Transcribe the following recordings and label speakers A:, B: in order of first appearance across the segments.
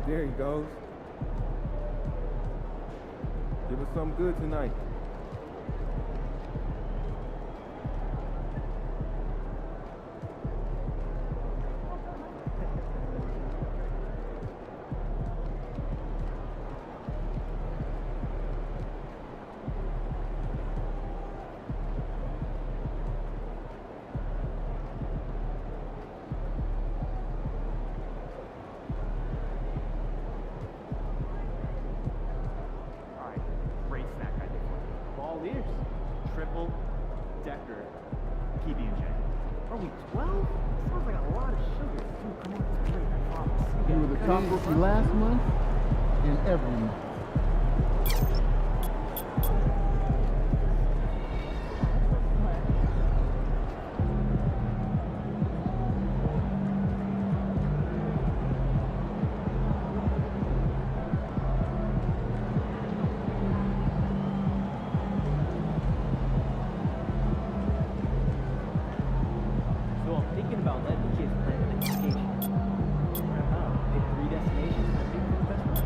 A: There he goes. Give us something good tonight.
B: Triple Decker PB&J. Are we 12? Sounds like a lot of sugar. Dude, come on, it's great. I promise.
C: You were the top rookie last month and every month.
B: About letting the kids plan an vacation. Pick 3 destinations and pick the best one.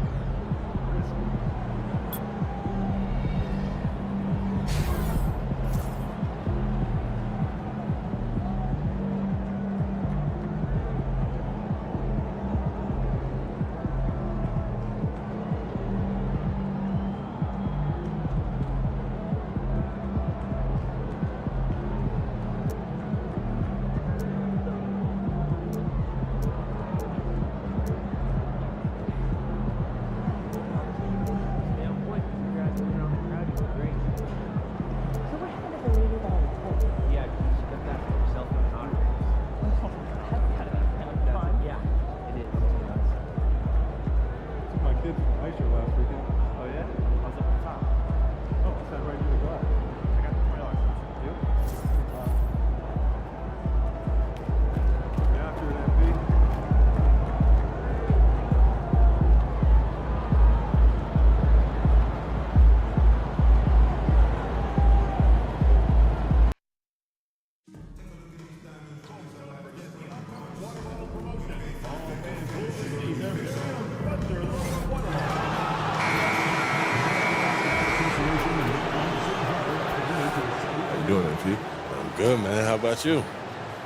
D: Doing it, P?
E: I'm good, man. How about you?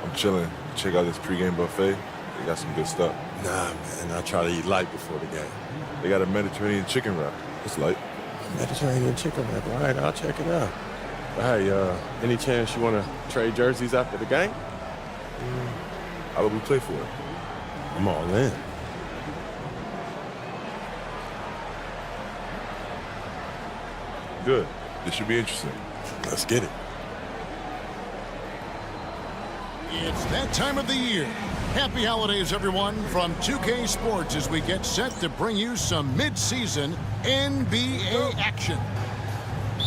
D: I'm chilling. Check out this pregame buffet. They got some good stuff.
E: Nah, man. I try to eat light before the game.
D: They got a Mediterranean chicken wrap. It's light.
E: Mediterranean chicken wrap. All right, I'll check it out. But hey, any chance you want to trade jerseys after the game?
D: How would we play for it?
E: I'm all in.
D: Good. This should be interesting.
E: Let's get it.
F: It's that time of the year. Happy holidays, everyone, from 2K Sports as we get set to bring you some mid-season NBA action.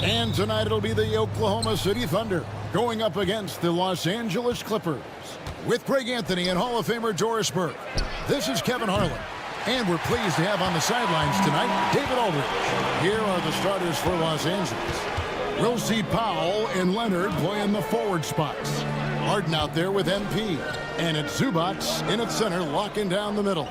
F: And tonight it'll be the Oklahoma City Thunder going up against the Los Angeles Clippers. With Greg Anthony and Hall of Famer Doris Burke, this is Kevin Harlan. And we're pleased to have on the sidelines tonight David Aldridge. Here are the starters for Los Angeles. We'll see Powell and Leonard play in the forward spots. Harden out there with MP. And it's Zubac in at center, locking down the middle.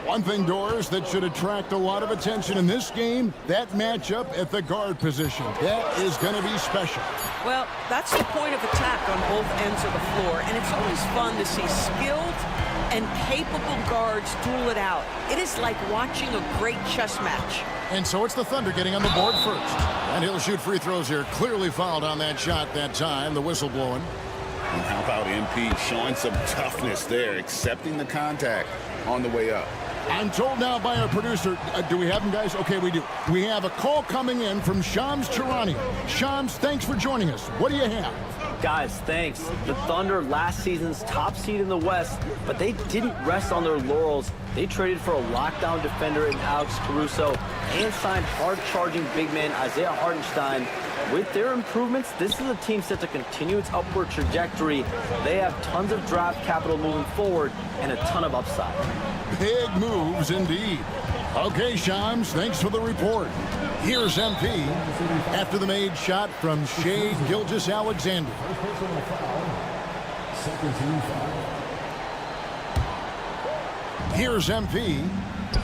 F: One thing, Doris, that should attract a lot of attention in this game, that matchup at the guard position. That is going to be special.
G: Well, that's the point of attack on both ends of the floor, and it's always fun to see skilled and capable guards duel it out. It is like watching a great chess match.
F: And so it's the Thunder getting on the board first. And he'll shoot free throws here. Clearly fouled on that shot that time, the whistle blowing.
H: And how about MP showing some toughness there, accepting the contact on the way up.
F: I'm told now by our producer, do we have him, guys? Okay, we do. We have a call coming in from Shams Charania. Shams, thanks for joining us. What do you have?
I: Guys, thanks. The Thunder, last season's top seed in the West, but they didn't rest on their laurels. They traded for a lockdown defender in Alex Caruso and signed hard-charging big man Isaiah Hartenstein. With their improvements, this is a team set to continue its upward trajectory. They have tons of draft capital moving forward and a ton of upside.
F: Big moves indeed. Okay, Shams, thanks for the report. Here's MP after the made shot from Shai Gilgeous-Alexander. Here's MP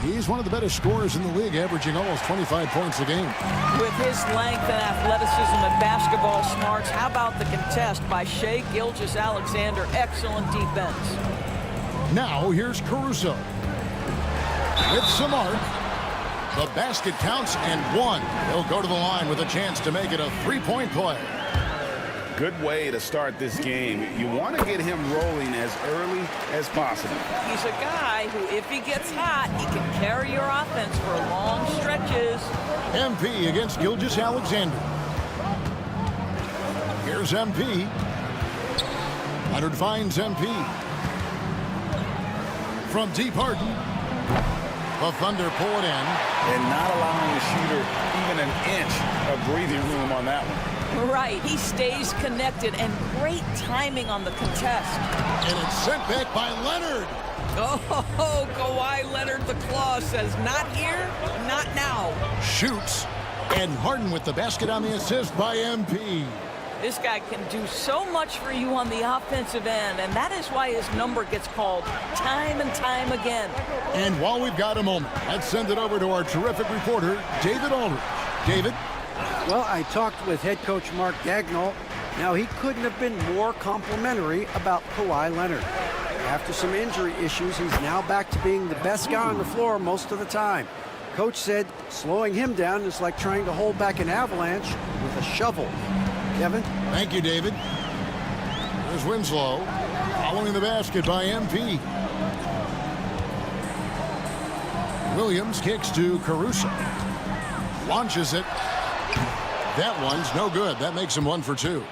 F: He's one of the better scorers in the league, averaging almost 25 points a game.
G: With his length and athleticism and basketball smarts, how about the contest by Shai Gilgeous-Alexander? Excellent defense.
F: Now here's Caruso. With some arc. The basket counts and one. He'll go to the line with a chance to make it a three-point play.
H: Good way to start this game. You want to get him rolling as early as possible.
G: He's a guy who, if he gets hot, he can carry your offense for long stretches.
F: MP against Gilgeous-Alexander. Here's MP. Leonard finds MP. From deep Harden. The Thunder pull it in.
H: And not allowing the shooter even an inch of breathing room on that one.
G: Right, he stays connected, and great timing on the contest.
F: And it's sent back by Leonard.
G: Oh, Kawhi Leonard, the claw says, not here, not now.
F: Shoots. And Harden with the basket on the assist by MP.
G: This guy can do so much for you on the offensive end, and that is why his number gets called time and time again.
F: And while we've got a moment, let's send it over to our terrific reporter, David Aldridge. David?
J: Well, I talked with head coach Mark Daigneault. Now, he couldn't have been more complimentary about Kawhi Leonard. After some injury issues, he's now back to being the best guy on the floor most of the time. Coach said slowing him down is like trying to hold back an avalanche with a shovel. Kevin?
F: Thank you, David. There's Winslow following the basket by MP. Williams kicks to Caruso. Launches it. That one's no good. That makes him 1 for 2.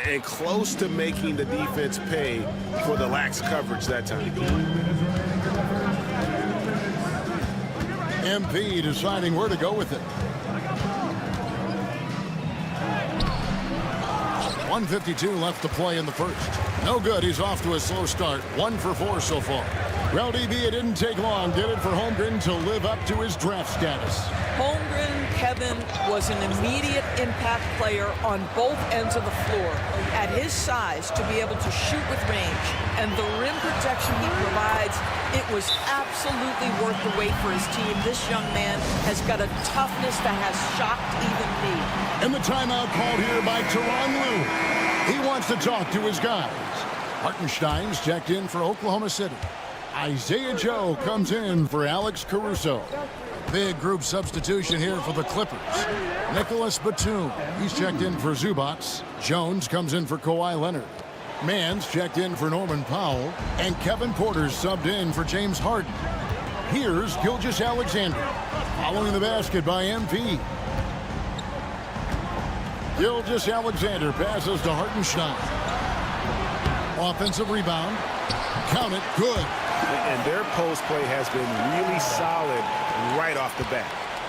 E: And close to making the defense pay for the lax coverage that time.
F: MP deciding where to go with it. 1:52 left to play in the first. No good. He's off to a slow start. 1 for 4 so far. Well, DB, it didn't take long, did it, for Holmgren to live up to his draft status?
G: Holmgren, Kevin, was an immediate impact player on both ends of the floor. At his size, to be able to shoot with range and the rim protection he provides, it was absolutely worth the wait for his team. This young man has got a toughness that has shocked even me.
F: And the timeout called here by Tyronn Lue. He wants to talk to his guys. Hartenstein's checked in for Oklahoma City. Isaiah Joe comes in for Alex Caruso. Big group substitution here for the Clippers. Nicholas Batum, he's checked in for Zubac. Jones comes in for Kawhi Leonard. Mann's checked in for Norman Powell. And Kevin Porter's subbed in for James Harden. Here's Gilgeous-Alexander, following the basket by MP. Gilgeous-Alexander passes to Hartenstein. Offensive rebound. Count it. Good.
E: And their post play has been really solid right off the bat.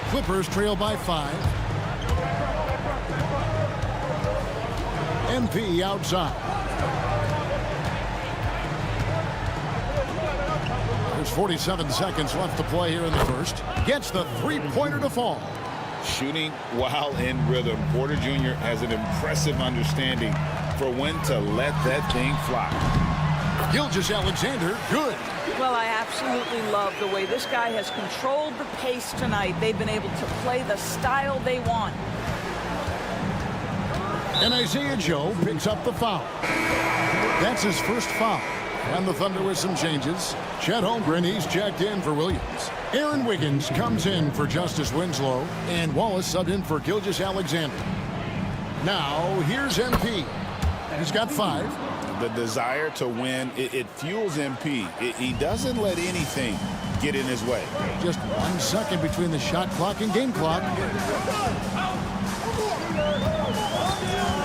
F: Clippers trail by 5. MP outside. There's 47 seconds left to play here in the first. Gets the three-pointer to fall.
H: Shooting while in rhythm. Porter Jr. has an impressive understanding for when to let that thing fly.
F: Gilgeous-Alexander, good.
G: Well, I absolutely love the way this guy has controlled the pace tonight. They've been able to play the style they want.
F: And Isaiah Joe picks up the foul. That's his first foul. And the Thunder with some changes. Chet Holmgren, he's checked in for Williams. Aaron Wiggins comes in for Justice Winslow. And Wallace subbed in for Gilgeous-Alexander. Now, here's MP. He's got 5.
H: The desire to win, it fuels MP. He doesn't let anything get in his way.
F: Just 1 second between the shot clock and game clock.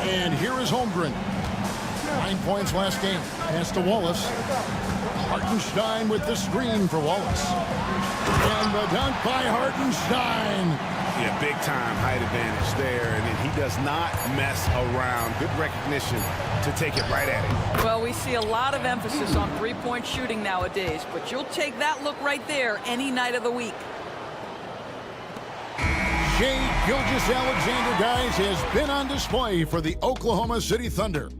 F: And here is Holmgren. 9 points last game. Pass to Wallace. Hartenstein with the screen for Wallace. And the dunk by Hartenstein.
E: Yeah, big time height advantage there, and he does not mess around. Good recognition to take it right at him.
G: Well, we see a lot of emphasis on three-point shooting nowadays, but you'll take that look right there any night of the week.
F: Shai Gilgeous-Alexander, guys, has been on display for the Oklahoma City Thunder.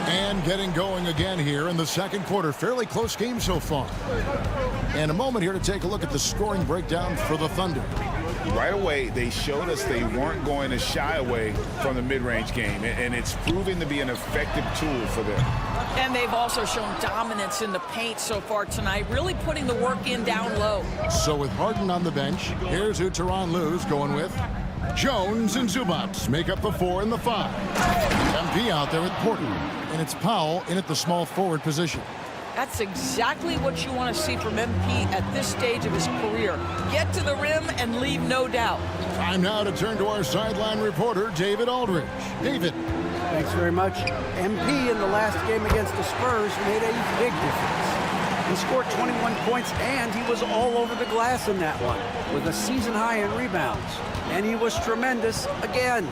F: And getting going again here in the second quarter. Fairly close game so far. And a moment here to take a look at the scoring breakdown for the Thunder.
H: Right away, they showed us they weren't going to shy away from the mid-range game, and it's proving to be an effective tool for them.
G: And they've also shown dominance in the paint so far tonight, really putting the work in down low.
F: So with Harden on the bench, here's who Tyronn Lue's going with. Jones and Zubac make up the 4 and the 5. MP out there with Porter, and it's Powell in at the small forward position.
G: That's exactly what you want to see from MP at this stage of his career. Get to the rim and leave no doubt.
F: Time now to turn to our sideline reporter, David Aldridge. David.
J: Thanks very much. MP in the last game against the Spurs made a big difference. He scored 21 points, and he was all over the glass in that one, with a season high in rebounds. And he was tremendous again.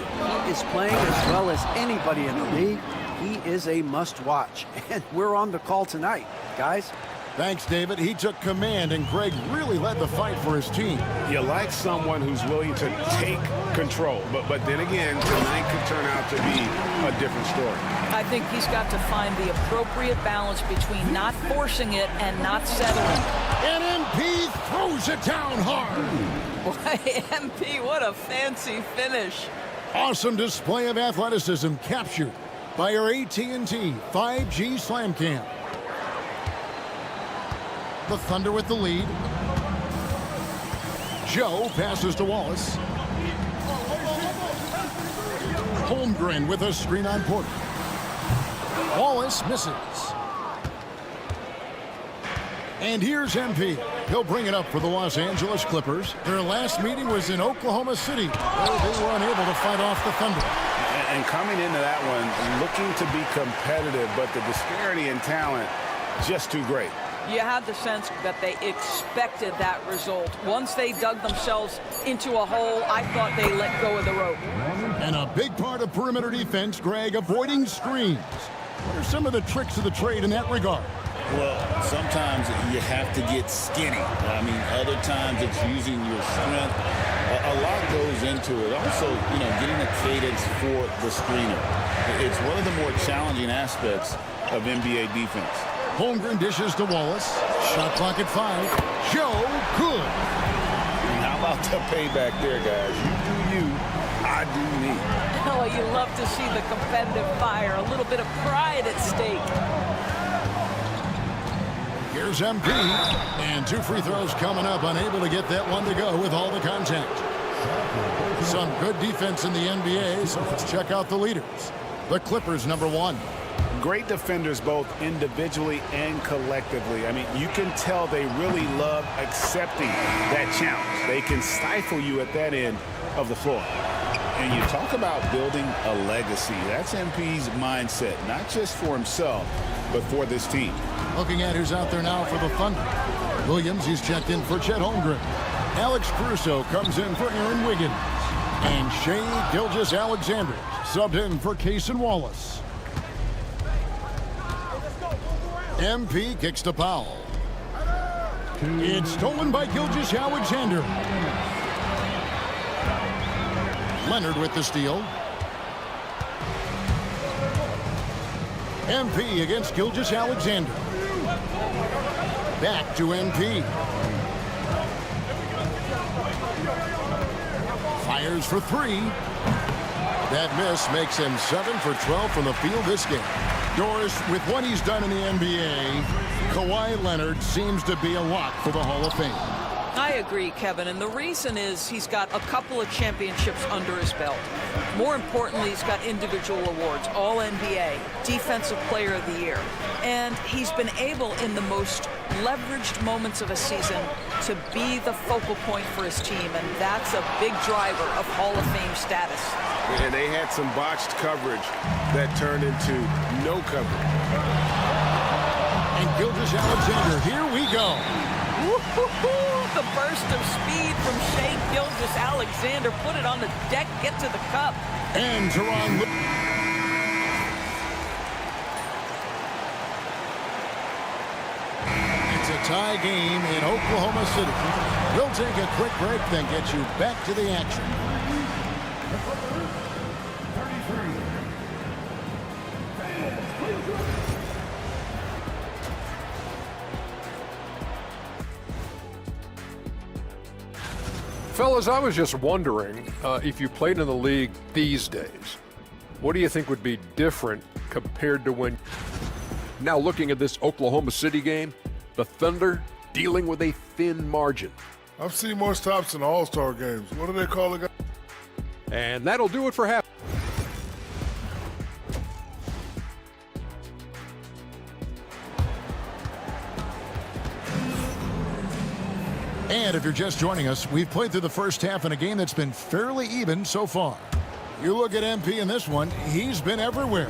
J: He is playing as well as anybody in the league. He is a must-watch, and we're on the call tonight, guys.
F: Thanks, David. He took command, and Greg really led the fight for his team.
E: You like someone who's willing to take control, but then again, tonight could turn out to be a different story.
G: I think he's got to find the appropriate balance between not forcing it and not settling.
F: And MP throws it down hard.
G: Boy, MP, what a fancy finish.
F: Awesome display of athleticism captured by our AT&T 5G Slam Cam. The Thunder with the lead. Joe passes to Wallace. Holmgren with a screen on Porter. Wallace misses. And here's MP. He'll bring it up for the Los Angeles Clippers. Their last meeting was in Oklahoma City, where they were unable to fight off the Thunder.
E: And coming into that one, looking to be competitive, but the disparity in talent, just too great.
G: You had the sense that they expected that result. Once they dug themselves into a hole, I thought they let go of the rope.
F: And a big part of perimeter defense, Greg, avoiding screens. What are some of the tricks of the trade in that regard?
H: Well, sometimes you have to get skinny. I mean, other times it's using your strength. A lot goes into it. Also, getting a cadence for the screener. It's one of the more challenging aspects of NBA defense.
F: Holmgren dishes to Wallace. Shot clock at 5. Joe, good.
E: And how about the payback there, guys? You do you, I do me.
G: Oh, you love to see the competitive fire, a little bit of pride at stake.
F: Here's MP, and 2 free throws coming up, unable to get that one to go with all the contact. Some good defense in the NBA, so let's check out the leaders. The Clippers, number 1.
E: Great defenders both individually and collectively. I mean, you can tell they really love accepting that challenge. They can stifle you at that end of the floor.
H: And you talk about building a legacy. That's MP's mindset, not just for himself, but for this team.
F: Looking at who's out there now for the Thunder. Williams, he's checked in for Chet Holmgren. Alex Caruso comes in for Aaron Wiggins. And Shai Gilgeous-Alexander subbed in for Cason Wallace. MP kicks to Powell. It's stolen by Gilgeous-Alexander. Leonard with the steal. MP against Gilgeous-Alexander. Back to MP. Fires for 3. That miss makes him 7 for 12 from the field this game. Doris, with what he's done in the NBA, Kawhi Leonard seems to be a lock for the Hall of Fame.
G: I agree, Kevin, and the reason is he's got a couple of championships under his belt. More importantly, he's got individual awards, All-NBA, Defensive Player of the Year. And he's been able, in the most leveraged moments of a season, to be the focal point for his team, and that's a big driver of Hall of Fame status.
E: And they had some botched coverage that turned into no coverage.
F: And Gilgeous-Alexander, here we go.
G: Woo-hoo-hoo! The burst of speed from Shai Gilgeous-Alexander. Put it on the deck, get to the cup.
F: And Tyronn Lue. It's a tie game in Oklahoma City. We'll take a quick break, then get you back to the action.
K: Fellas, I was just wondering if you played in the league these days, what do you think would be different compared to when... Now looking at this Oklahoma City game, the Thunder dealing with a thin margin.
L: I've seen more stops in All-Star games. What do they call it?
K: And that'll do it for half.
F: And if you're just joining us, we've played through the first half in a game that's been fairly even so far. You look at MP in this one, he's been everywhere.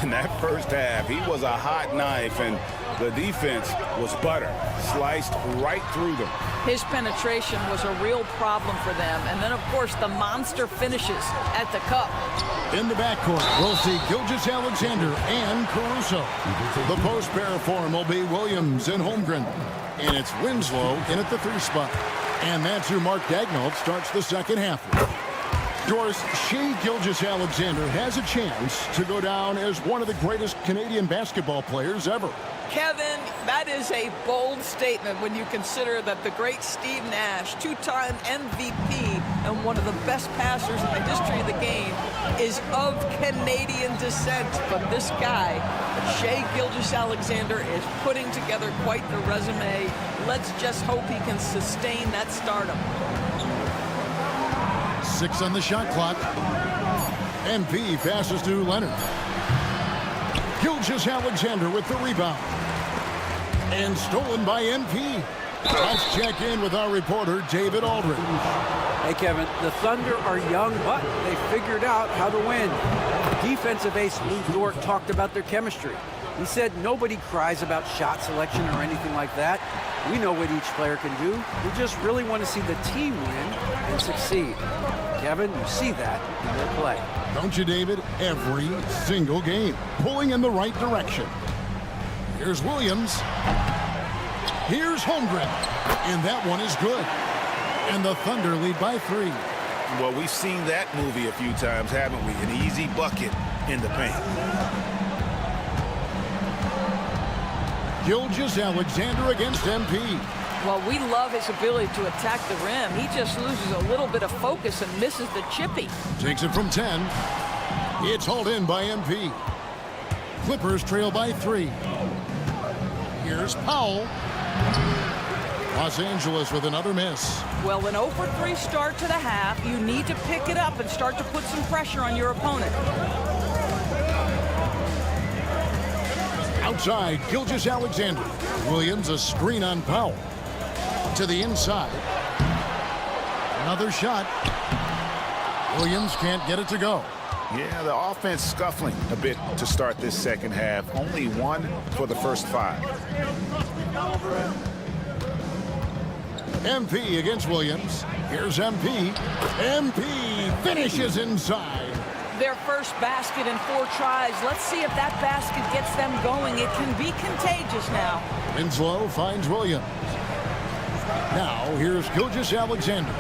E: In that first half, he was a hot knife, and the defense was butter, sliced right through them.
G: His penetration was a real problem for them. And then, of course, the monster finishes at the cup.
F: In the backcourt, we'll see Gilgeous-Alexander and Caruso. The post pair for him will be Williams and Holmgren. And it's Winslow in at the 3 spot. And that's who Mark Daigneault starts the second half with. Doris, Shai Gilgeous-Alexander has a chance to go down as one of the greatest Canadian basketball players ever.
G: Kevin, that is a bold statement when you consider that the great Steve Nash, 2-time MVP and one of the best passers in the history of the game, is of Canadian descent. But this guy, Shai Gilgeous-Alexander, is putting together quite the resume. Let's just hope he can sustain that stardom.
F: 6 on the shot clock. MP passes to Leonard. Gilgeous-Alexander with the rebound. And stolen by MP. Let's check in with our reporter, David Aldridge.
J: Hey, Kevin, the Thunder are young, but they figured out how to win. Defensive ace Lou Dort talked about their chemistry. He said nobody cries about shot selection or anything like that. We know what each player can do. We just really want to see the team win and succeed. Kevin, you see that in their play.
F: Don't you, David? Every single game, pulling in the right direction. Here's Williams. Here's Holmgren. And that one is good. And the Thunder lead by 3.
E: Well, we've seen that movie a few times, haven't we? An easy bucket in the paint.
F: Gilgeous-Alexander against MP.
G: Well, we love his ability to attack the rim. He just loses a little bit of focus and misses the chippy.
F: Takes it from 10. It's hauled in by MP. Clippers trail by 3. Here's Powell. Los Angeles with another miss.
G: Well, an 0-for-3 start to the half. You need to pick it up and start to put some pressure on your opponent.
F: Outside, Gilgeous-Alexander. Williams, a screen on Powell. To the inside. Another shot. Williams can't get it to go.
E: Yeah, the offense scuffling a bit to start this second half. Only 1 for the first 5.
F: MP against Williams. Here's MP. MP finishes inside.
G: Their first basket in 4 tries. Let's see if that basket gets them going. It can be contagious now.
F: Winslow finds Williams. Now here's Gilgeous-Alexander.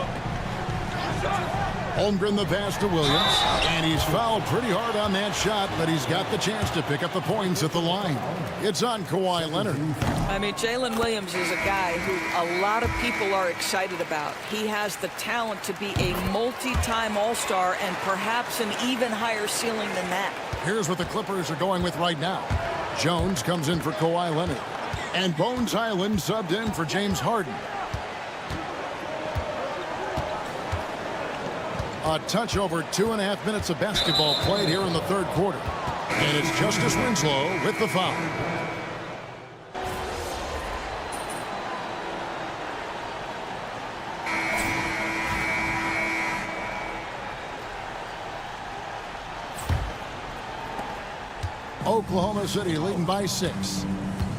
F: Holmgren the pass to Williams. And he's fouled pretty hard on that shot, but he's got the chance to pick up the points at the line. It's on Kawhi Leonard.
G: I mean, Jalen Williams is a guy who a lot of people are excited about. He has the talent to be a multi-time All-Star and perhaps an even higher ceiling than that.
F: Here's what the Clippers are going with right now. Jones comes in for Kawhi Leonard. And Bones Hyland subbed in for James Harden. A touch over 2.5 minutes of basketball played here in the third quarter. And it's Justice Winslow with the foul. Oklahoma City leading by 6.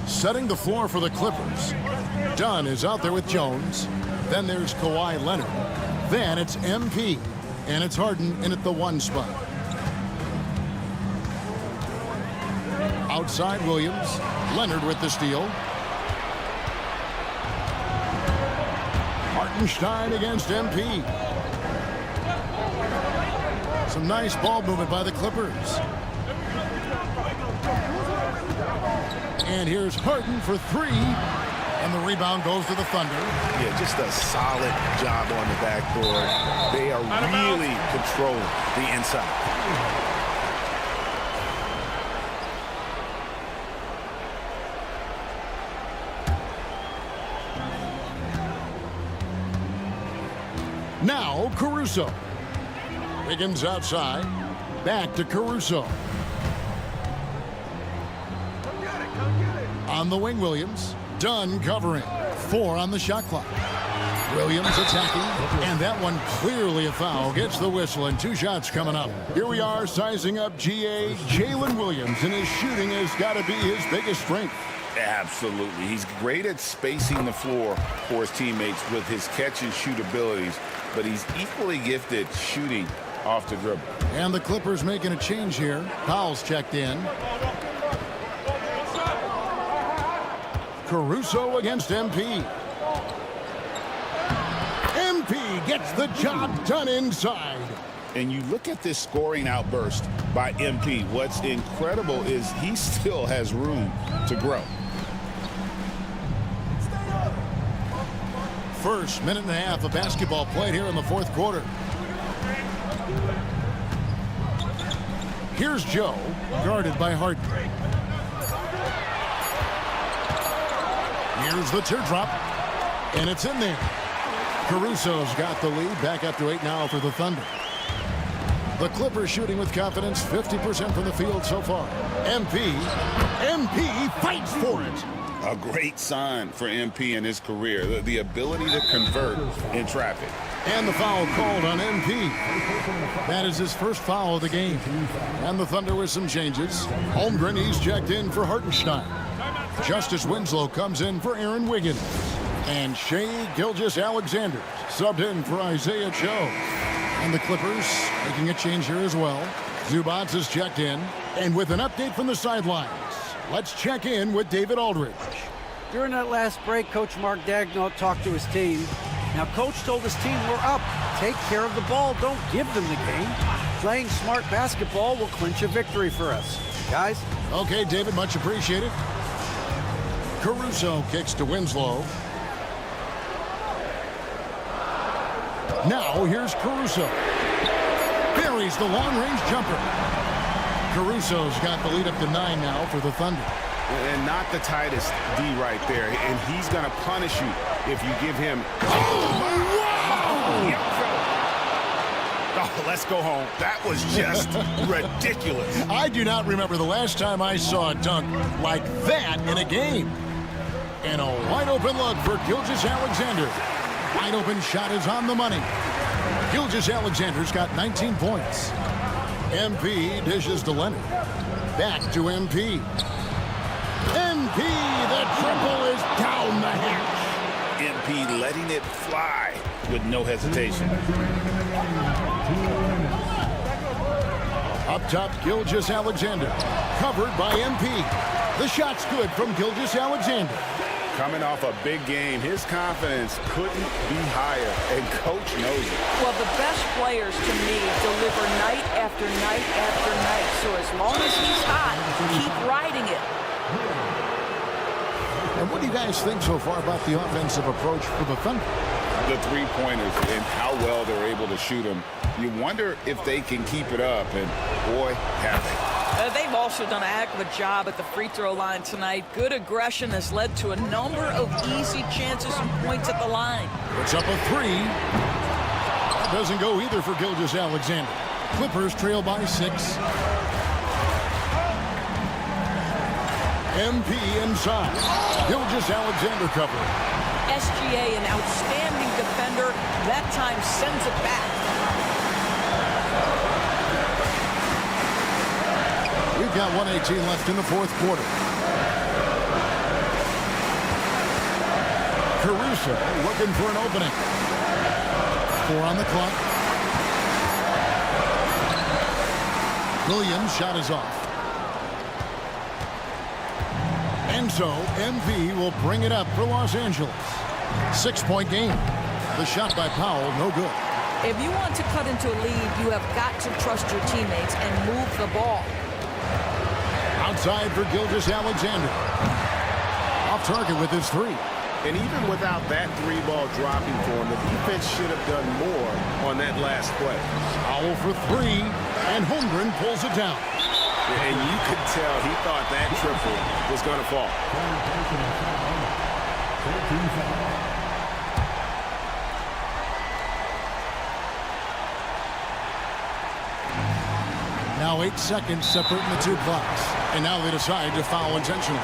F: Setting the floor for the Clippers. Dunn is out there with Jones. Then there's Kawhi Leonard. Then it's MP. And it's Harden in at the 1 spot. Outside Williams. Leonard with the steal. Hartenstein against MP. Some nice ball movement by the Clippers. And here's Harden for 3. And the rebound goes to the Thunder.
E: Yeah, just a solid job on the backboard. They are really controlling the inside.
F: Now Caruso. Wiggins outside. Back to Caruso. On the wing, Williams. Dunn covering. 4 on the shot clock. Williams attacking, and that one clearly a foul. Gets the whistle, and 2 shots coming up. Here we are sizing up GA Jalen Williams, and his shooting has got to be his biggest strength.
E: Absolutely. He's great at spacing the floor for his teammates with his catch and shoot abilities, but he's equally gifted shooting off the dribble.
F: And the Clippers making a change here. Powell's checked in. Caruso against MP. MP gets the job done inside.
E: And you look at this scoring outburst by MP. What's incredible is he still has room to grow.
F: First minute and a half of basketball played here in the fourth quarter. Here's Joe, guarded by Harden. Here's the teardrop, and it's in there. Caruso's got the lead, back up to 8 now for the Thunder. The Clippers shooting with confidence, 50% from the field so far. MP fights for it.
E: A great sign for MP in his career, the ability to convert in traffic.
F: And the foul called on MP. That is his first foul of the game. And the Thunder with some changes. Holmgren, he's checked in for Hartenstein. Justice Winslow comes in for Aaron Wiggins. And Shai Gilgeous-Alexander subbed in for Isaiah Joe. And the Clippers making a change here as well. Zubac is checked in. And with an update from the sidelines, let's check in with David Aldridge.
J: During that last break, Coach Mark Daigneault talked to his team. Now, Coach told his team, we're up. Take care of the ball. Don't give them the game. Playing smart basketball will clinch a victory for us. Guys?
F: Okay, David, much appreciated. Caruso kicks to Winslow. Now, here's Caruso. Buries the long-range jumper. Caruso's got the lead up to 9 now for the Thunder.
E: And not the tightest D right there. And he's going to punish you if you give him... Oh, let's go home. That was just ridiculous.
F: I do not remember the last time I saw a dunk like that in a game. And a wide-open look for Gilgeous-Alexander. Wide-open shot is on the money. Gilgeous-Alexander's got 19 points. MP dishes to Leonard. Back to MP. MP, the triple is down the hatch.
E: MP letting it fly with no hesitation.
F: Up top, Gilgeous-Alexander. Covered by MP. The shot's good from Gilgeous-Alexander.
E: Coming off a big game, his confidence couldn't be higher, and Coach knows it.
G: Well, the best players, to me, deliver night after night after night. So as long as he's hot, keep riding it.
F: And what do you guys think so far about the offensive approach for the Thunder?
E: The three-pointers and how well they're able to shoot them. You wonder if they can keep it up, and boy, have they.
G: They've also done a heck of a job at the free throw line tonight. Good aggression has led to a number of easy chances and points at the line.
F: It's up a 3. That doesn't go either for Gilgeous-Alexander. Clippers trail by 6. MP inside. Gilgeous-Alexander cover.
G: SGA, an outstanding defender, that time sends it back.
F: We've got 1:18 left in the fourth quarter. Caruso looking for an opening. 4 on the clock. Williams' shot is off. And so MP will bring it up for Los Angeles. 6-point game. The shot by Powell, no good.
G: If you want to cut into a lead, you have got to trust your teammates and move the ball.
F: Outside for Gilgeous-Alexander. Off target with his 3.
E: And even without that 3-ball dropping for him, the defense should have done more on that last play.
F: Foul for 3, and Holmgren pulls it down.
E: And you could tell he thought that triple was going to fall.
F: Now 8 seconds separating the two clocks. And now they decide to foul intentionally.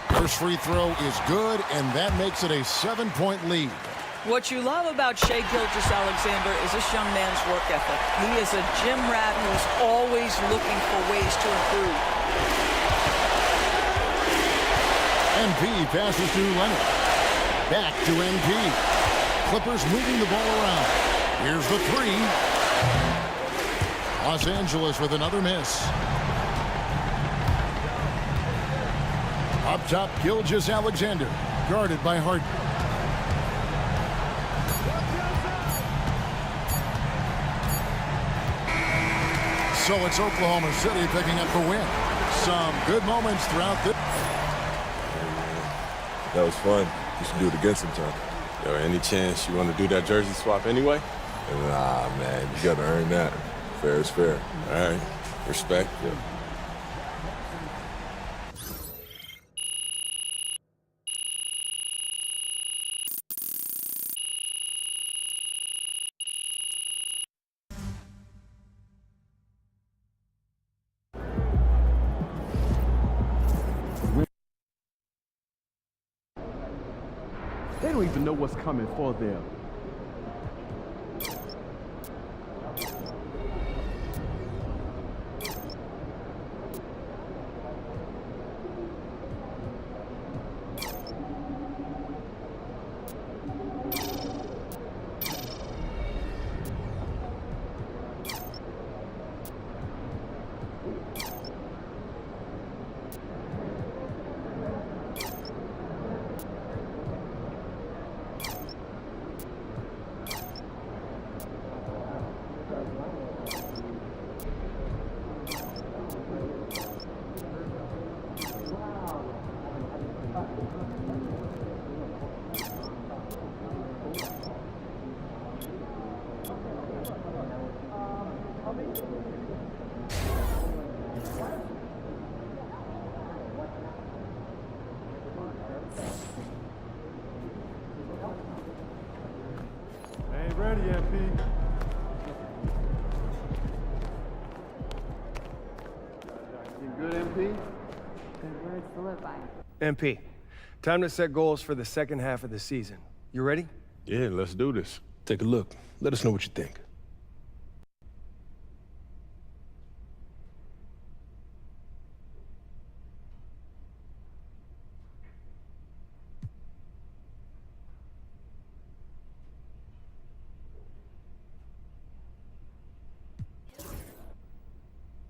F: First free throw is good, and that makes it a 7-point lead.
G: What you love about Shai Gilgeous-Alexander is this young man's work ethic. He is a gym rat who's always looking for ways to improve.
F: MP passes to Leonard. Back to MP. Clippers moving the ball around. Here's the 3. Los Angeles with another miss. Up top, Gilgeous-Alexander, guarded by Harden. So it's Oklahoma City picking up the win. Some good moments throughout this.
D: That was fun. You should do it again sometime.
A: Yo, any chance you want to do that jersey swap anyway?
D: Nah, man, you gotta earn that. Fair is fair.
A: All right. Respect.
D: Yeah.
B: They don't even know what's coming for them.
A: Ain't ready, MP.
B: You good, MP?
M: Good words to live by.
N: MP, time to set goals for the second half of the season. You ready?
A: Yeah, let's do this.
O: Take a look. Let us know what you think.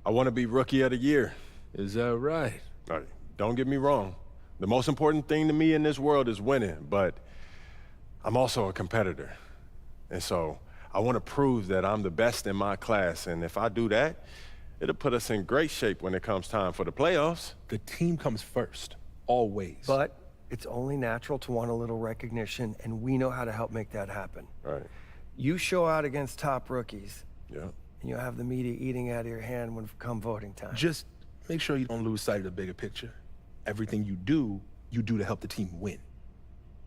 A: I want to be Rookie of the Year.
O: Is that right?
A: All right, don't get me wrong. The most important thing to me in this world is winning, but I'm also a competitor. And so I want to prove that I'm the best in my class, and if I do that, it'll put us in great shape when it comes time for the playoffs.
O: The team comes first, always.
N: But it's only natural to want a little recognition, and we know how to help make that happen.
A: Right.
N: You show out against top rookies,
A: Yeah.
N: and you'll have the media eating out of your hand when come voting time.
O: Just make sure you don't lose sight of the bigger picture. Everything you do to help the team win.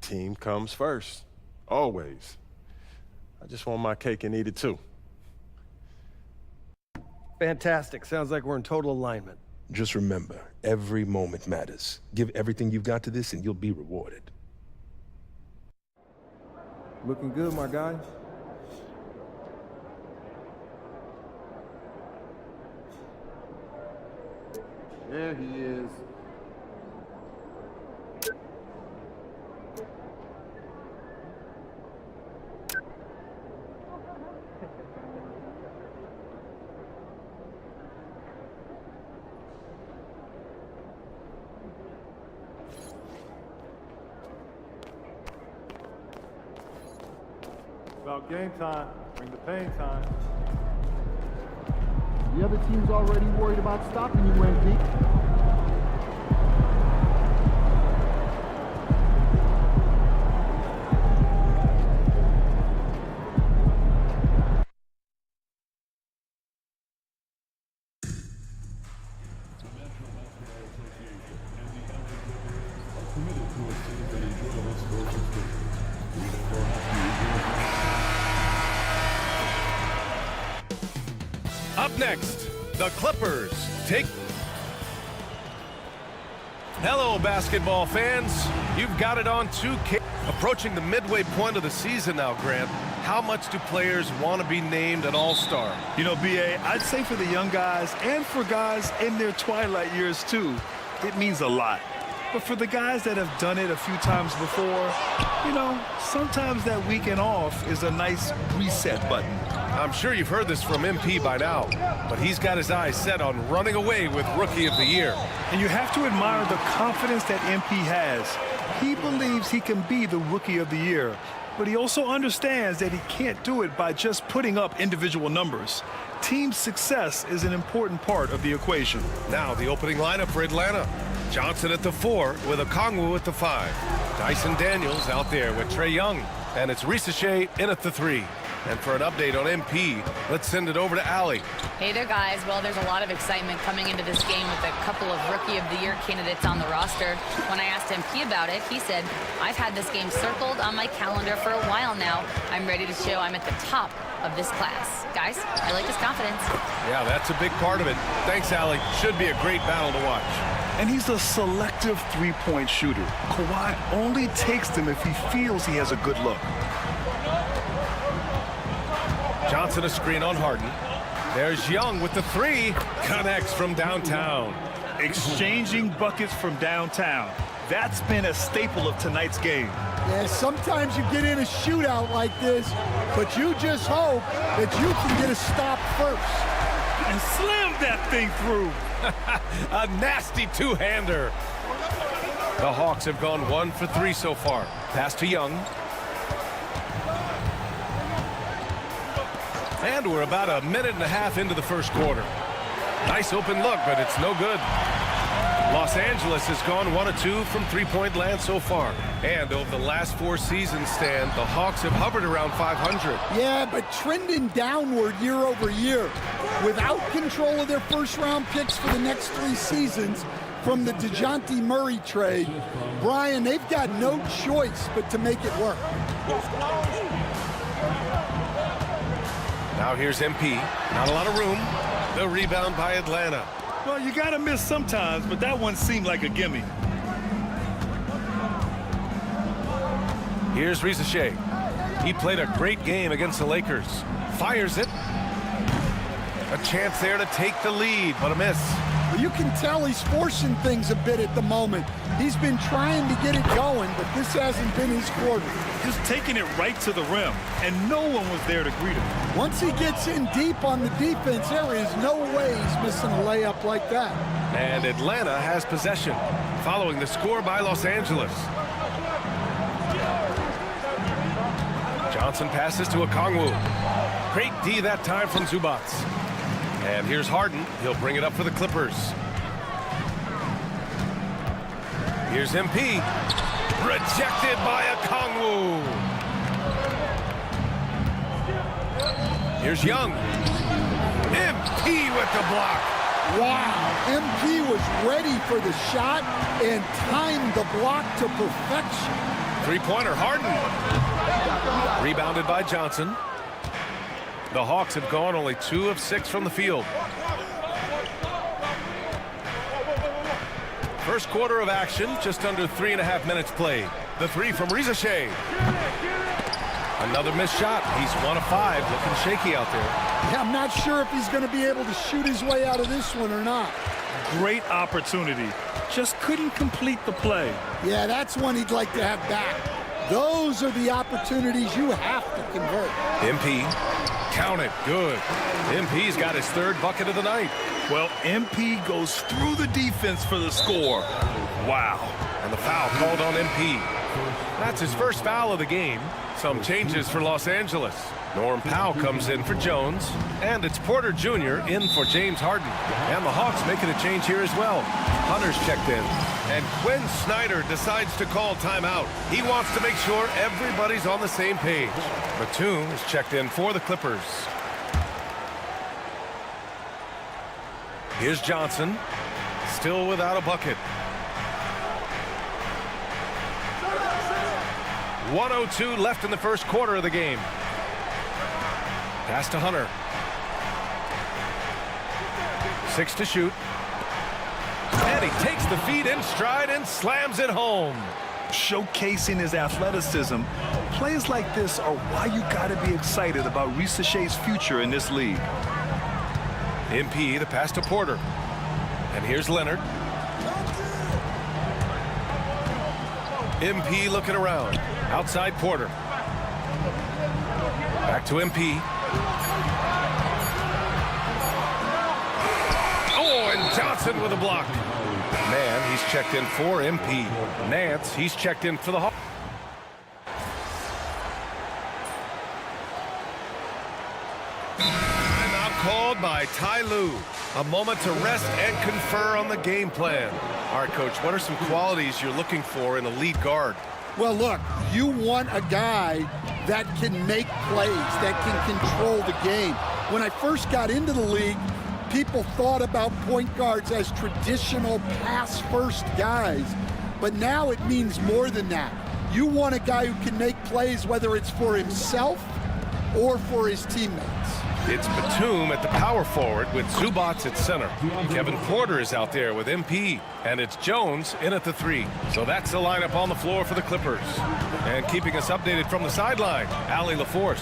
A: Team comes first, always. I just want my cake and eat it too.
N: Fantastic. Sounds like we're in total alignment.
O: Just remember, every moment matters. Give everything you've got to this and you'll be rewarded.
A: Looking good, my guy.
L: There he is.
A: About game time. Bring the pain time.
C: Yep, other team's already worried about stopping you, MP.
P: Up next, the Clippers take... Hello, basketball fans. You've got it on 2K. Approaching the midway point of the season now, Grant. How much do players want to be named an All-Star?
Q: You know, B.A., I'd say for the young guys and for guys in their twilight years, too, it means a lot. But for the guys that have done it a few times before, you know, sometimes that weekend off is a nice reset button.
P: I'm sure you've heard this from MP by now, but he's got his eyes set on running away with Rookie of the Year.
Q: And you have to admire the confidence that MP has. He believes he can be the Rookie of the Year, but he also understands that he can't do it by just putting up individual numbers. Team success is an important part of the equation.
P: Now the opening lineup for Atlanta. Johnson at the 4 with Okongwu at the 5. Dyson Daniels out there with Trae Young. And it's Risache in at the 3. And for an update on MP, let's send it over to Allie.
M: Hey there, guys. Well, there's a lot of excitement coming into this game with a couple of Rookie of the Year candidates on the roster. When I asked MP about it, he said, I've had this game circled on my calendar for a while now. I'm ready to show I'm at the top of this class. Guys, I like his confidence.
P: Yeah, that's a big part of it. Thanks, Allie. Should be a great battle to watch.
Q: And he's a selective three-point shooter. Kawhi only takes them if he feels he has a good look.
P: Johnson a screen on Harden. There's Young with the 3. Connects from downtown.
Q: Exchanging buckets from downtown. That's been a staple of tonight's game.
R: Yeah, sometimes you get in a shootout like this, but you just hope that you can get a stop first.
Q: And slam that thing through.
P: A nasty two-hander. The Hawks have gone 1 for 3 so far. Pass to Young. And we're about a minute and a half into the first quarter. Nice open look, but it's no good. Los Angeles has gone 1 of 2 from three-point land so far. And over the last 4 seasons, Stan, the Hawks have hovered around 500.
R: Yeah, but trending downward year over year. Without control of their first-round picks for the next 3 seasons from the DeJounte Murray trade, Brian, they've got no choice but to make it work.
P: Now here's MP. Not a lot of room. The rebound by Atlanta.
Q: Well, you got to miss sometimes, but that one seemed like a gimme.
P: Here's Risache. He played a great game against the Lakers. Fires it. A chance there to take the lead, but a miss.
R: Well, you can tell he's forcing things a bit at the moment. He's been trying to get it going, but this hasn't been his quarter.
Q: Just taking it right to the rim, and no one was there to greet him.
R: Once he gets in deep on the defense, there is no way he's missing a layup like that.
P: And Atlanta has possession, following the score by Los Angeles. Johnson passes to Okongwu. Great D that time from Zubac. And here's Harden. He'll bring it up for the Clippers. Here's MP. Rejected by Okongwu. Here's Young. MP with the block.
R: Wow, MP was ready for the shot and timed the block to perfection.
P: Three-pointer, Harden. Rebounded by Johnson. The Hawks have gone only 2 of 6 from the field. First quarter of action, just under 3.5 minutes played. The 3 from Risache. Another missed shot. He's 1 of 5, looking shaky out there.
R: Yeah, I'm not sure if he's going to be able to shoot his way out of this one or not.
Q: Great opportunity. Just couldn't complete the play.
R: Yeah, that's one he'd like to have back. Those are the opportunities you have to convert.
P: MP, count it, good. MP's got his 3rd bucket of the night.
Q: Well, MP goes through the defense for the score. Wow.
P: And the foul called on MP. That's his first foul of the game. Some changes for Los Angeles. Norm Powell comes in for Jones. And it's Porter Jr. in for James Harden. And the Hawks making a change here as well. Hunter's checked in. And Quinn Snyder decides to call timeout. He wants to make sure everybody's on the same page. Batum is checked in for the Clippers. Here's Johnson. Still without a bucket. 1:02 left in the first quarter of the game. Pass to Hunter. 6 to shoot. And he takes the feed in stride and slams it home.
Q: Showcasing his athleticism, plays like this are why you got to be excited about Risa Shea's future in this league.
P: MP, the pass to Porter. And here's Leonard. MP looking around. Outside Porter. Back to MP. Oh, and Johnson with a block. Man, he's checked in for MP. Nance, he's checked in for the Hawks. Timeout called by Ty Lue. A moment to rest and confer on the game plan. All right, Coach, what are some qualities you're looking for in a lead guard?
R: Well, look, you want a guy that can make plays, that can control the game. When I first got into the league, people thought about point guards as traditional pass-first guys. But now it means more than that. You want a guy who can make plays, whether it's for himself or for his teammates.
P: It's Batum at the power forward with Zubac at center. Kevin Porter is out there with MP. And it's Jones in at the 3. So that's the lineup on the floor for the Clippers. And keeping us updated from the sideline, Allie LaForce.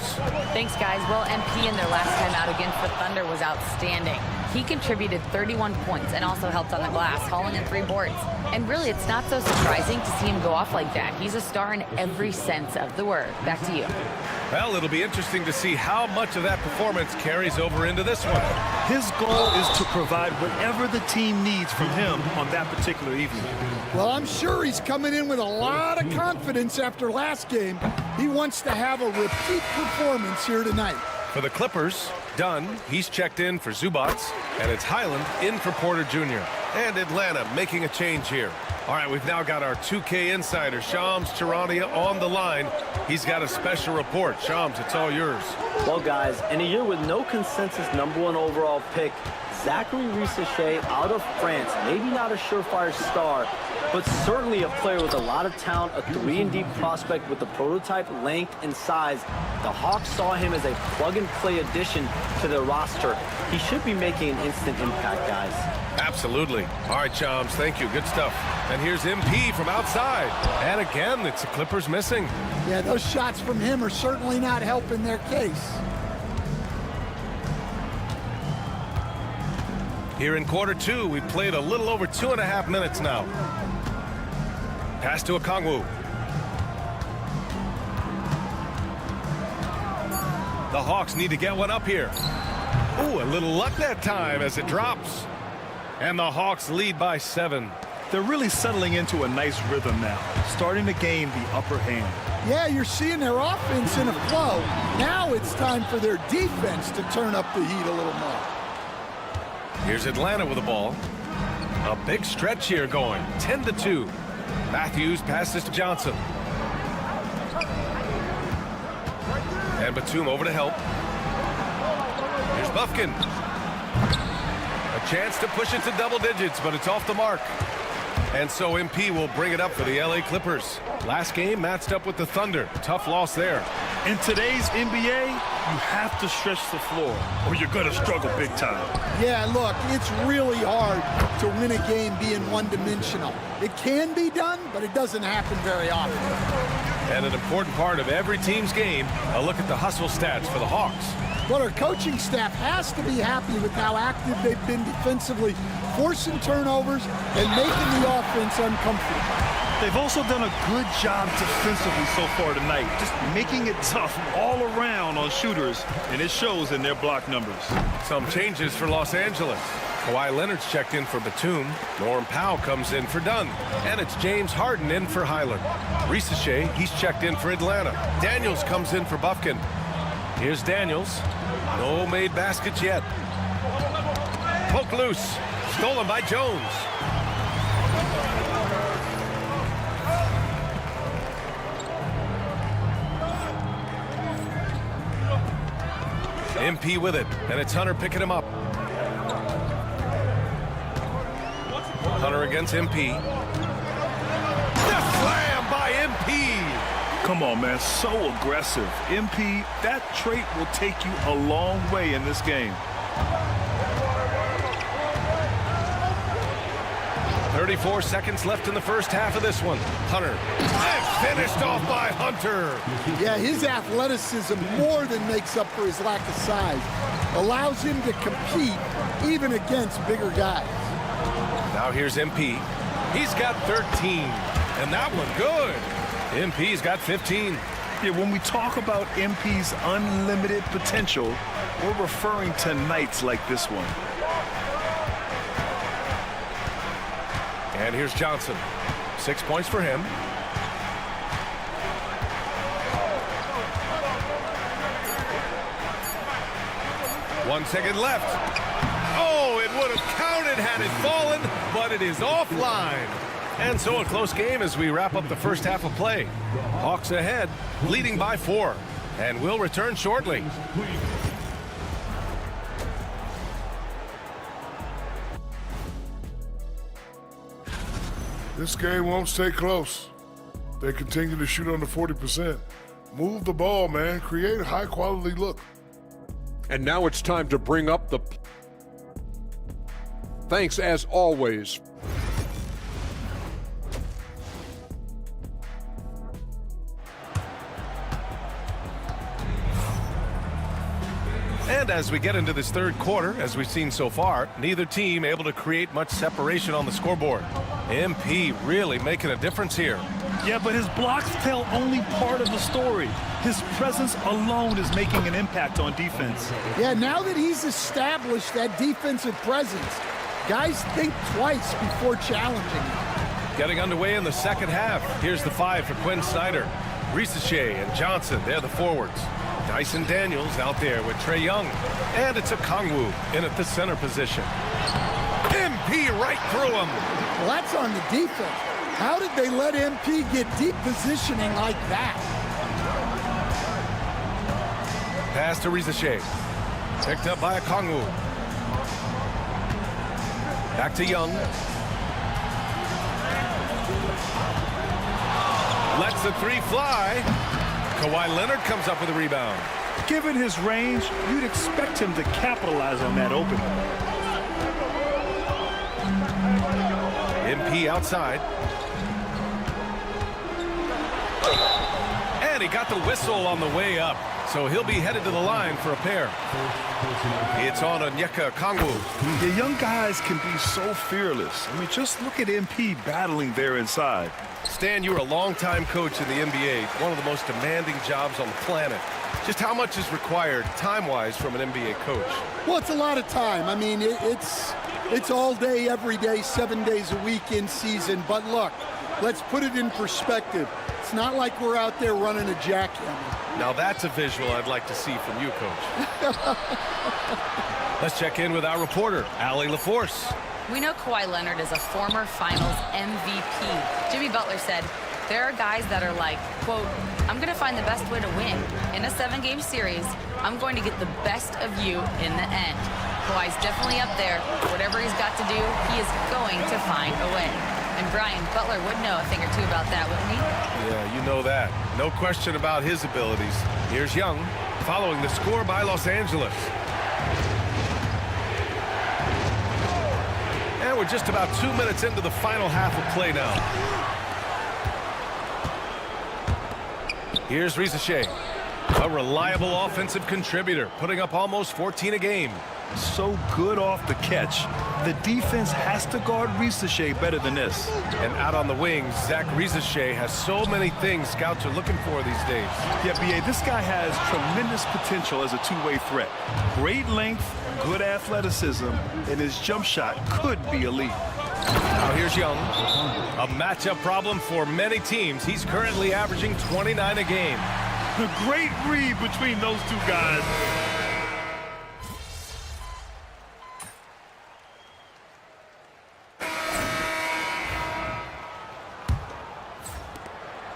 M: Thanks, guys. Well, MP in their last time out against the Thunder was outstanding. He contributed 31 points and also helped on the glass, hauling in 3 boards. And really, it's not so surprising to see him go off like that. He's a star in every sense of the word. Back to you.
P: Well, it'll be interesting to see how much of that performance carries over into this one.
Q: His goal is to provide whatever the team needs from him on that particular evening.
R: Well, I'm sure he's coming in with a lot of confidence after last game. He wants to have a repeat performance here tonight.
P: For the Clippers, Dunn, he's checked in for Zubac, and it's Highland in for Porter Jr. And Atlanta making a change here. All right, we've now got our 2K insider, Shams Charania, on the line. He's got a special report. Shams, it's all yours.
I: Well, guys, in a year with no consensus #1 overall pick, Zachary Risa-Shea out of France, maybe not a surefire star, but certainly a player with a lot of talent, a 3-and-D prospect with the prototype length and size. The Hawks saw him as a plug-and-play addition to their roster. He should be making an instant impact, guys.
P: Absolutely. All right, Shams, thank you. Good stuff. And here's MP from outside. And again, it's the Clippers missing.
R: Yeah, those shots from him are certainly not helping their case.
P: Here in quarter 2, we played a little over 2.5 minutes now. Pass to Okongwu. The Hawks need to get one up here. Ooh, a little luck that time as it drops. And the Hawks lead by 7.
Q: They're really settling into a nice rhythm now, starting to gain the upper hand.
R: Yeah, you're seeing their offense in a flow. Now it's time for their defense to turn up the heat a little more.
P: Here's Atlanta with the ball. A big stretch here going, 10-2. Matthews passes to Johnson. And Batum over to help. Here's Bufkin. A chance to push it to double digits, but it's off the mark. And so MP will bring it up for the LA Clippers. Last game matched up with the Thunder. Tough loss there.
Q: In today's NBA, you have to stretch the floor or you're going to struggle big time.
R: Yeah, look, it's really hard to win a game being one-dimensional. It can be done, but it doesn't happen very often.
P: And an important part of every team's game, a look at the hustle stats for the Hawks.
R: Well, our coaching staff has to be happy with how active they've been defensively, forcing turnovers and making the offense uncomfortable.
Q: They've also done a good job defensively so far tonight, just making it tough all around on shooters, and it shows in their block numbers.
P: Some changes for Los Angeles. Kawhi Leonard's checked in for Batum. Norm Powell comes in for Dunn. And it's James Harden in for Highland. Risa-Shea, he's checked in for Atlanta. Daniels comes in for Bufkin. Here's Daniels. No made baskets yet. Poke loose. Stolen by Jones. MP with it, and it's Hunter picking him up. Hunter against MP. The slam by MP.
Q: Come on, man, so aggressive. MP, that trait will take you a long way in this game.
P: 34 seconds left in the first half of this one. Hunter, and finished off by Hunter.
R: Yeah, his athleticism more than makes up for his lack of size. Allows him to compete even against bigger guys.
P: Now here's MP. He's got 13, and that one good. MP's got 15.
Q: Yeah, when we talk about MP's unlimited potential, we're referring to nights like this one.
P: And here's Johnson. 6 points for him. One second left. Oh, it would have counted had it fallen, but it is offline. And so a close game as we wrap up the first half of play. Hawks ahead, leading by 4. And we'll return shortly.
L: This game won't stay close. They continue to shoot under 40%. Move the ball, man. Create a high-quality look.
K: And now it's time to bring up the... Thanks, as always.
P: And as we get into this third quarter, as we've seen so far, neither team able to create much separation on the scoreboard. MP really making a difference here.
Q: Yeah, but his blocks tell only part of the story. His presence alone is making an impact on defense.
R: Yeah, now that he's established that defensive presence, guys think twice before challenging him.
P: Getting underway in the second half. Here's the 5 for Quinn Snyder. Risacher and Johnson, they're the forwards. Dyson Daniels out there with Trae Young. And it's a Kongwu in at the center position. MP right through him.
R: Well, that's on the defense. How did they let MP get deep positioning like that?
P: Pass to Risacher. Picked up by a Kongwu. Back to Young. Lets the 3 fly. Kawhi Leonard comes up with a rebound.
Q: Given his range, you'd expect him to capitalize on that opening.
P: MP outside. And he got the whistle on the way up. So he'll be headed to the line for a pair. It's on Onyeka Kongwu.
Q: The young guys can be so fearless. I mean, just look at MP battling there inside.
P: Stan, you're a longtime coach in the NBA, one of the most demanding jobs on the planet. Just how much is required time-wise from an NBA coach?
R: Well, it's a lot of time. I mean, it's all day, every day, 7 days a week in season. But look, let's put it in perspective. It's not like we're out there running a jackhammer.
P: Now that's a visual I'd like to see from you, Coach. Let's check in with our reporter, Allie LaForce.
M: We know Kawhi Leonard is a former Finals MVP. Jimmy Butler said, there are guys that are like, quote, I'm going to find the best way to win. In a 7-game series, I'm going to get the best of you in the end. Kawhi's definitely up there. Whatever he's got to do, he is going to find a way. And Brian, Butler would know a thing or two about that, wouldn't he?
P: Yeah, you know that. No question about his abilities. Here's Young, following the score by Los Angeles. And we're just about 2 minutes into the final half of play now. Here's Risacher, a reliable offensive contributor, putting up almost 14 a game.
Q: So good off the catch. The defense has to guard Risacher better than this.
P: And out on the wings, Zach Risacher has so many things scouts are looking for these days.
Q: Yeah, B.A., this guy has tremendous potential as a two-way threat. Great length, good athleticism, and his jump shot could be elite.
P: Now here's Young. A matchup problem for many teams. He's currently averaging 29 a game.
Q: The great read between those two guys.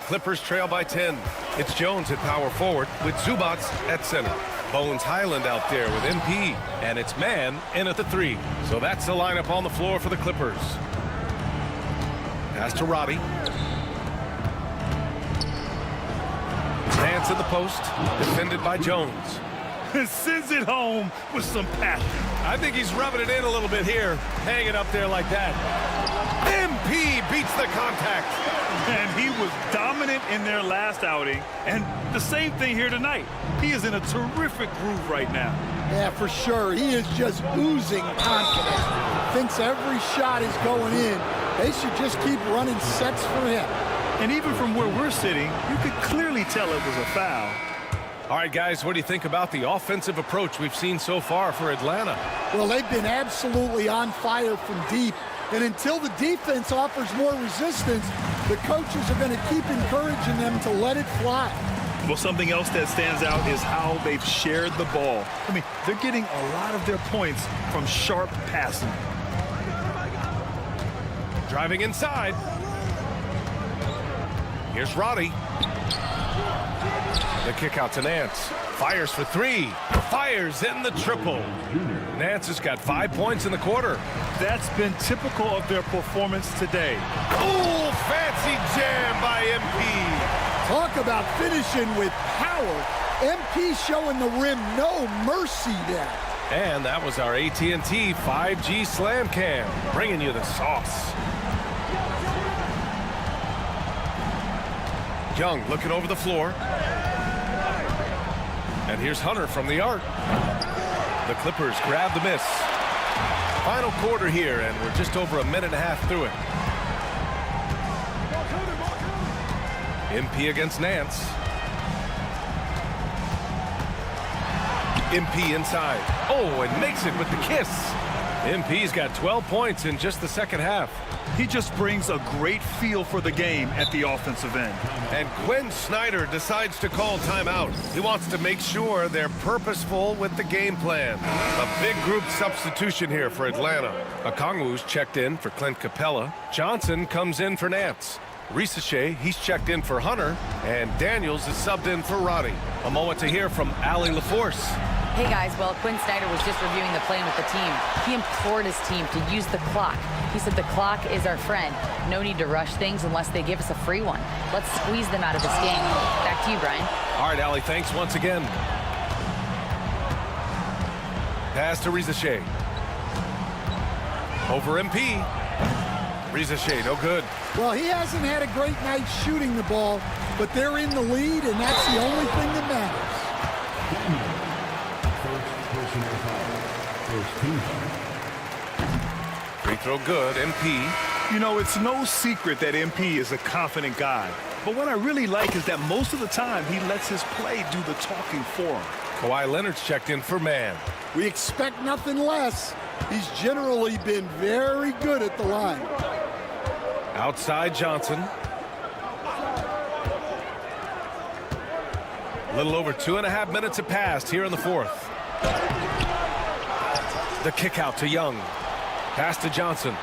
P: Clippers trail by 10. It's Jones at power forward with Zubac at center. Bones Highland out there with MP. And it's Mann in at the 3. So that's the lineup on the floor for the Clippers. Pass to Roddy. Nance in the post. Defended by Jones.
Q: Sends it home with some passion.
P: I think he's rubbing it in a little bit here. Hanging up there like that. MP beats the contact.
Q: And he was dominant in their last outing. And the same thing here tonight. He is in a terrific groove right now.
R: Yeah, for sure. He is just oozing confidence. Thinks every shot is going in. They should just keep running sets for him.
Q: And even from where we're sitting, you could clearly tell it was a foul.
P: All right, guys, what do you think about the offensive approach we've seen so far for Atlanta?
R: Well, they've been absolutely on fire from deep. And until the defense offers more resistance, the coaches are going to keep encouraging them to let it fly.
Q: Well, something else that stands out is how they've shared the ball. I mean, they're getting a lot of their points from sharp passing.
P: Driving inside. Here's Roddy. The kick out to Nance. Fires for 3. Fires in the triple. Nance has got 5 points in the quarter.
Q: That's been typical of their performance today.
P: Ooh, fancy jam by MP.
R: Talk about finishing with power. MP showing the rim no mercy there.
P: And that was our AT&T 5G Slam Cam, bringing you the sauce. Young looking over the floor. And here's Hunter from the arc. The Clippers grab the miss. Final quarter here, and we're just over a minute and a half through it. MP against Nance. MP inside. Oh, and makes it with the kiss. MP's got 12 points in just the second half.
Q: He just brings a great feel for the game at the offensive end.
P: And Quinn Snyder decides to call timeout. He wants to make sure they're purposeful with the game plan. A big group substitution here for Atlanta. Okongwu's checked in for Clint Capella. Johnson comes in for Nance. Risache, he's checked in for Hunter. And Daniels is subbed in for Roddy. A moment to hear from Allie LaForce.
M: Hey guys, well, Quinn Snyder was just reviewing the plan with the team. He implored his team to use the clock. He said the clock is our friend. No need to rush things unless they give us a free one. Let's squeeze them out of this game. Back to you, Brian.
P: All right, Allie, thanks once again. Pass to Risache. Over MP. Risache, no good.
R: Well, he hasn't had a great night shooting the ball, but they're in the lead, and that's the only thing that matters.
P: Free throw good, MP.
Q: You know, it's no secret that MP is a confident guy. But what I really like is that most of the time he lets his play do the talking for him.
P: Kawhi Leonard's checked in for Mann.
R: We expect nothing less. He's generally been very good at the line.
P: Outside Johnson. A little over 2.5 minutes have passed here in the fourth. The kick out to Young. Pass to Johnson.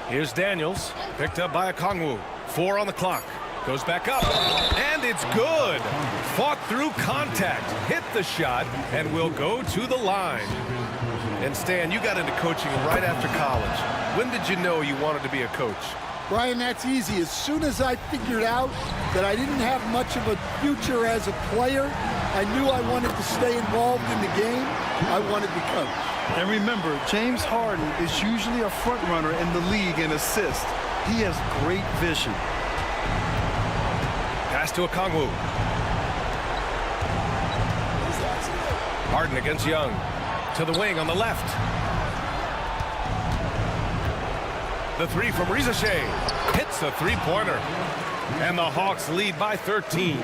P: Here's Daniels. Picked up by Okongwu. 4 on the clock. Goes back up. And it's good. Fought through contact. Hit the shot. And will go to the line. And Stan, you got into coaching right after college. When did you know you wanted to be a coach?
R: Brian, that's easy. As soon as I figured out that I didn't have much of a future as a player, I knew I wanted to stay involved in the game. I wanted to coach.
Q: And remember, James Harden is usually a front runner in the league in assists. He has great vision.
P: Pass to Okongwu. Harden against Young. To the wing on the left. The three from Risache. Hits a three-pointer. And the Hawks lead by 13.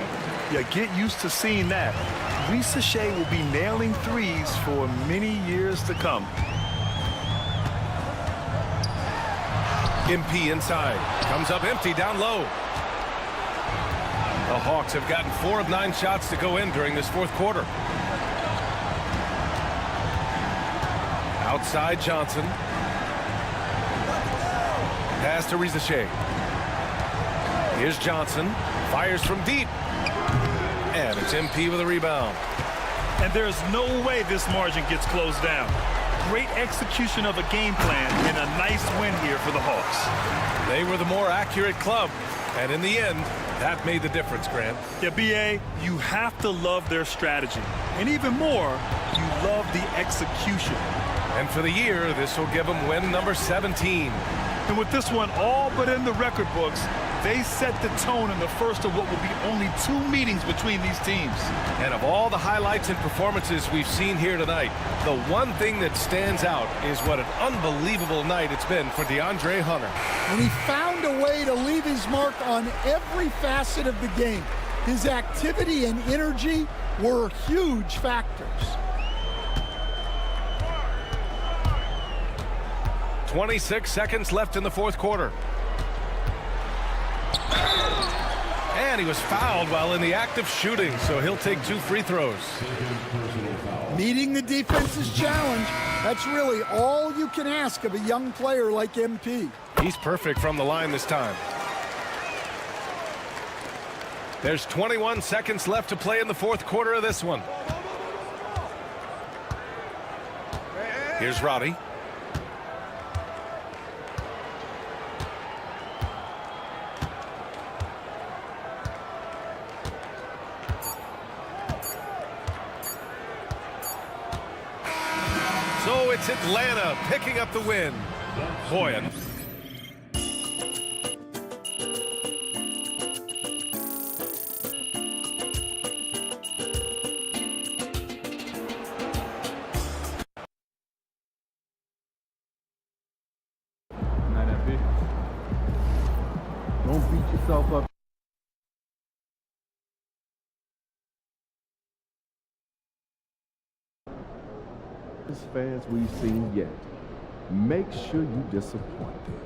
Q: Yeah, get used to seeing that. Risache will be nailing threes for many years to come.
P: MP inside. Comes up empty down low. The Hawks have gotten 4 of 9 shots to go in during this fourth quarter. Outside Johnson. Pass to Rizachet. Here's Johnson. Fires from deep. And it's MP with a rebound.
Q: And there's no way this margin gets closed down. Great execution of a game plan and a nice win here for the Hawks.
P: They were the more accurate club. And in the end, that made the difference, Grant.
Q: Yeah, B.A., you have to love their strategy. And even more, you love the execution.
P: And for the year, this will give them win number 17.
Q: And with this one all but in the record books, they set the tone in the first of what will be only 2 meetings between these teams.
P: And of all the highlights and performances we've seen here tonight, the one thing that stands out is what an unbelievable night it's been for DeAndre Hunter.
R: And he found a way to leave his mark on every facet of the game. His activity and energy were huge factors.
P: 26 seconds left in the fourth quarter. And he was fouled while in the act of shooting, so he'll take 2 free throws.
R: Meeting the defense's challenge, that's really all you can ask of a young player like MP.
P: He's perfect from the line this time. There's 21 seconds left to play in the fourth quarter of this one. Here's Roddy. So it's Atlanta picking up the win. Boyan.
C: Don't beat yourself up.
S: Fans we've seen yet. Make sure you disappoint them.